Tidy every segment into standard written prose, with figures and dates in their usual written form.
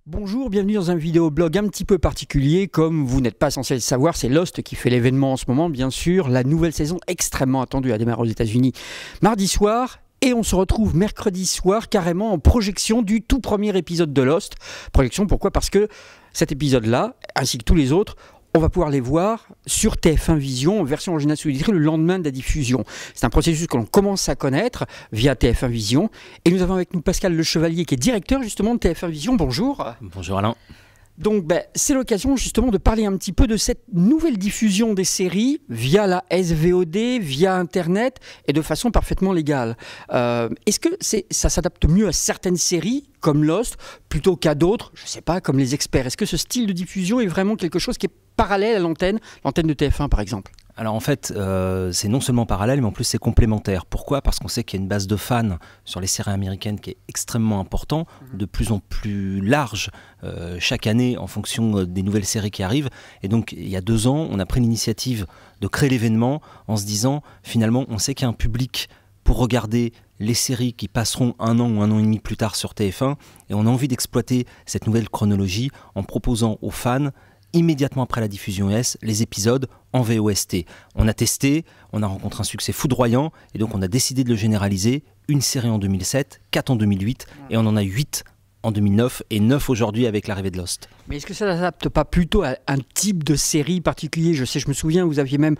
Bonjour, bienvenue dans un vidéoblog un petit peu particulier. Comme vous n'êtes pas censé le savoir, c'est Lost qui fait l'événement en ce moment, bien sûr. La nouvelle saison extrêmement attendue a démarré aux États-Unis mardi soir. Et on se retrouve mercredi soir carrément en projection du tout premier épisode de Lost. Projection, pourquoi? Parce que cet épisode-là, ainsi que tous les autres, on va pouvoir les voir sur TF1 Vision en version originale sous-titrée le lendemain de la diffusion. C'est un processus que l'on commence à connaître via TF1 Vision. Et nous avons avec nous Pascal Le Chevalier qui est directeur justement de TF1 Vision. Bonjour. Bonjour Alain. Donc c'est l'occasion justement de parler un petit peu de cette nouvelle diffusion des séries via la SVOD, via Internet et de façon parfaitement légale. Est-ce que ça s'adapte mieux à certaines séries comme Lost plutôt qu'à d'autres, je ne sais pas, comme Les Experts? Est-ce que ce style de diffusion est vraiment quelque chose qui est parallèle à l'antenne de TF1 par exemple? Alors en fait, c'est non seulement parallèle, mais en plus c'est complémentaire. Pourquoi? Parce qu'on sait qu'il y a une base de fans sur les séries américaines qui est extrêmement important, de plus en plus large chaque année en fonction des nouvelles séries qui arrivent. Et donc il y a 2 ans, on a pris l'initiative de créer l'événement en se disant, finalement, on sait qu'il y a un public pour regarder les séries qui passeront 1 an ou 1 an et demi plus tard sur TF1. Et on a envie d'exploiter cette nouvelle chronologie en proposant aux fans immédiatement après la diffusion US, les épisodes en VOST. On a testé, on a rencontré un succès foudroyant et donc on a décidé de le généraliser. Une série en 2007, 4 en 2008 et on en a 8 en 2009 et 9 aujourd'hui avec l'arrivée de Lost. Mais est-ce que ça ne s'adapte pas plutôt à un type de série particulier? Je me souviens, vous aviez même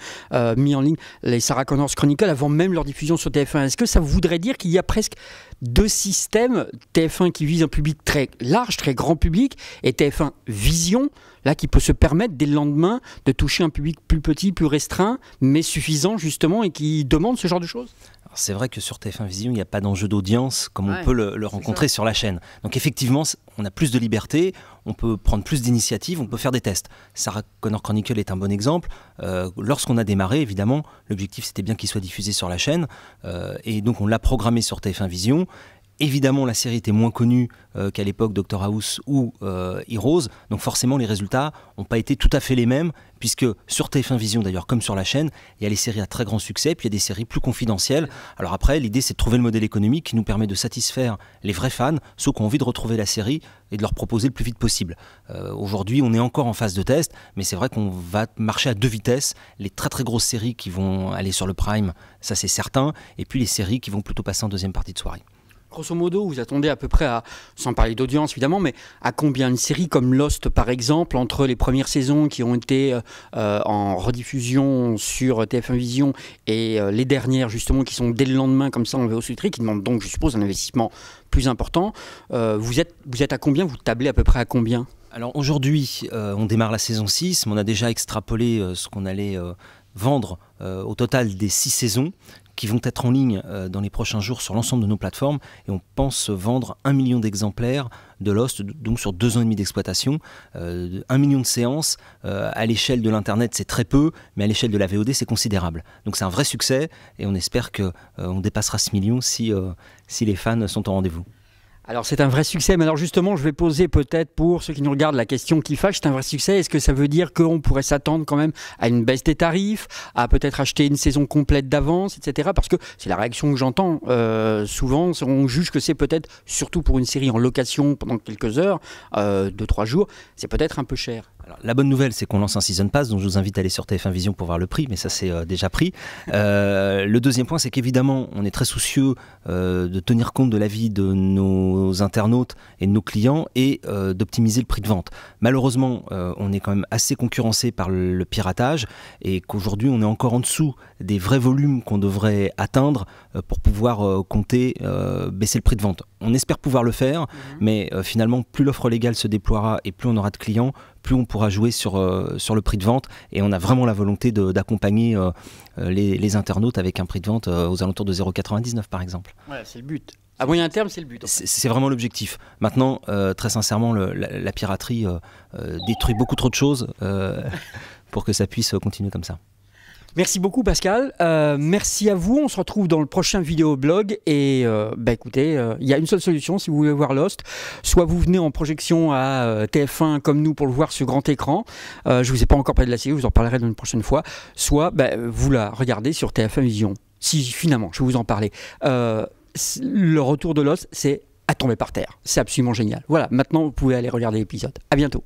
mis en ligne les Sarah Connors Chronicles avant même leur diffusion sur TF1. Est-ce que ça voudrait dire qu'il y a presque 2 systèmes, TF1 qui vise un public très large, très grand public, et TF1 Vision, là qui peut se permettre dès le lendemain de toucher un public plus petit, plus restreint, mais suffisant justement et qui demande ce genre de choses? C'est vrai que sur TF1 Vision, il n'y a pas d'enjeu d'audience comme on peut le rencontrer sur la chaîne. Donc effectivement, on a plus de liberté, on peut prendre plus d'initiatives, on peut faire des tests. Sarah Connor Chronicle est un bon exemple. Lorsqu'on a démarré, évidemment, l'objectif c'était bien qu'il soit diffusé sur la chaîne. Et donc on l'a programmé sur TF1 Vision. Évidemment, la série était moins connue qu'à l'époque Dr House ou Heroes, donc forcément les résultats n'ont pas été tout à fait les mêmes, puisque sur TF1 Vision d'ailleurs, comme sur la chaîne, il y a les séries à très grand succès, puis il y a des séries plus confidentielles. Alors après, l'idée c'est de trouver le modèle économique qui nous permet de satisfaire les vrais fans, ceux qui ont envie de retrouver la série et de leur proposer le plus vite possible. Aujourd'hui, on est encore en phase de test, mais c'est vrai qu'on va marcher à 2 vitesses. Les très très grosses séries qui vont aller sur le Prime, ça c'est certain, et puis les séries qui vont plutôt passer en deuxième partie de soirée. Grosso modo, vous attendez à peu près à, sans parler d'audience évidemment, mais à combien une série comme Lost par exemple, entre les premières saisons qui ont été en rediffusion sur TF1 Vision et les dernières justement qui sont dès le lendemain comme ça en VO sous-titré, qui demandent donc je suppose un investissement plus important, vous êtes à combien? Vous tablez à peu près à combien? Alors aujourd'hui, on démarre la saison 6, mais on a déjà extrapolé ce qu'on allait vendre au total des 6 saisons qui vont être en ligne dans les prochains jours sur l'ensemble de nos plateformes, et on pense vendre 1 million d'exemplaires de Lost, donc sur 2 ans et demi d'exploitation. 1 million de séances, à l'échelle de l'internet c'est très peu, mais à l'échelle de la VOD c'est considérable. Donc c'est un vrai succès et on espère qu'on dépassera ce million si les fans sont au rendez-vous. Alors c'est un vrai succès, mais alors justement je vais poser peut-être pour ceux qui nous regardent la question qui fâche, c'est un vrai succès, est-ce que ça veut dire qu'on pourrait s'attendre quand même à une baisse des tarifs, à peut-être acheter une saison complète d'avance, etc. Parce que c'est la réaction que j'entends souvent, on juge que c'est peut-être, surtout pour une série en location pendant quelques heures, 2-3 jours, c'est peut-être un peu cher. Alors, la bonne nouvelle, c'est qu'on lance un Season Pass, donc je vous invite à aller sur TF1 Vision pour voir le prix, mais ça c'est déjà pris. Le deuxième point, c'est qu'évidemment, on est très soucieux de tenir compte de l'avis de nos internautes et de nos clients et d'optimiser le prix de vente. Malheureusement, on est quand même assez concurrencé par le piratage et qu'aujourd'hui, on est encore en dessous des vrais volumes qu'on devrait atteindre pour pouvoir compter baisser le prix de vente. On espère pouvoir le faire, mais finalement, plus l'offre légale se déploiera et plus on aura de clients, plus on pourra jouer sur le prix de vente, et on a vraiment la volonté d'accompagner les internautes avec un prix de vente aux alentours de 0,99 par exemple. Ouais, c'est le but. À moyen terme, c'est le but. C'est vraiment l'objectif. Maintenant, très sincèrement, la piraterie détruit beaucoup trop de choses pour que ça puisse continuer comme ça. Merci beaucoup Pascal, merci à vous, on se retrouve dans le prochain vidéoblog et écoutez, il y a une seule solution si vous voulez voir Lost, soit vous venez en projection à TF1 comme nous pour le voir sur grand écran, je vous ai pas encore parlé de la série, je vous en parlerai une prochaine fois, soit vous la regardez sur TF1 Vision, si finalement je vais vous en parler. Le retour de Lost c'est à tomber par terre. C'est absolument génial. Voilà, maintenant vous pouvez aller regarder l'épisode. À bientôt.